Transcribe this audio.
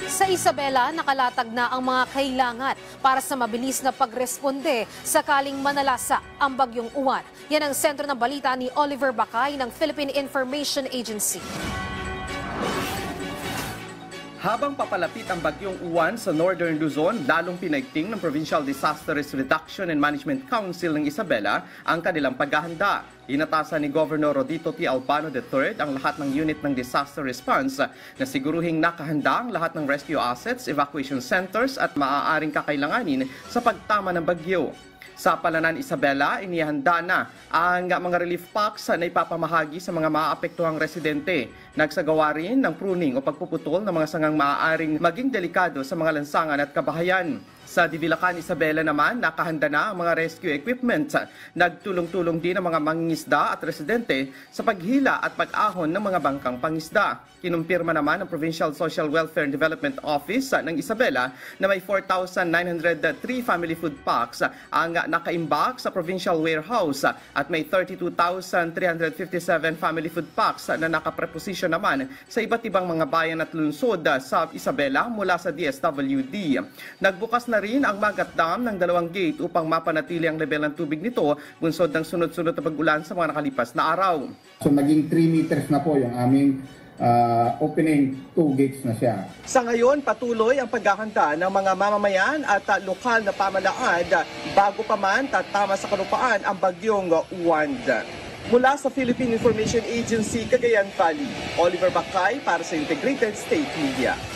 Sa Isabela, nakalatag na ang mga kailangan para sa mabilis na pagresponde sakaling manalasa ang bagyong Uwan. Yan ang sentro ng balita ni Oliver Bakay ng Philippine Information Agency. Habang papalapit ang bagyong Uwan sa Northern Luzon, lalong pinaigting ng Provincial Disaster Risk Reduction and Management Council ng Isabela ang kanilang paghahanda. Inatasan ni Governor Rodito T. Albano III ang lahat ng unit ng disaster response na siguruhing nakahanda ang lahat ng rescue assets, evacuation centers at maaaring kakailanganin sa pagtama ng bagyo. Sa Palanan, Isabela, inihanda na ang mga relief packs na ipapamahagi sa mga maaapektuhang residente. Nagsagawa rin ng pruning o pagpuputol ng mga sangang maaaring maging delikado sa mga lansangan at kabahayan. Sa Divilacan, Isabela naman, nakahanda na ang mga rescue equipment. Nagtulong-tulong din ang mga mangingisda at residente sa paghila at pag-ahon ng mga bangkang pangisda. Kinumpirma naman ng Provincial Social Welfare and Development Office ng Isabela na may 4,903 family food packs ang nakaimbak sa provincial warehouse at may 32,357 family food packs na nakapreposisyon naman sa iba't ibang mga bayan at lungsod sa Isabela mula sa DSWD. Nagbukas na rin ang Magat Dam ng 2 gate upang mapanatili ang level ng tubig nito bunsod ng sunod-sunod na pag-ulan sa mga nakalipas na araw. So naging 3 meters na po yung aming opening, 2 gates na siya. Sa ngayon, patuloy ang paghahanda ng mga mamamayan at lokal na pamalaan bago pa man tatama sa kalupaan ang bagyong Uwan. Mula sa Philippine Information Agency, Cagayan Valley, Oliver Bakay para sa Integrated State Media.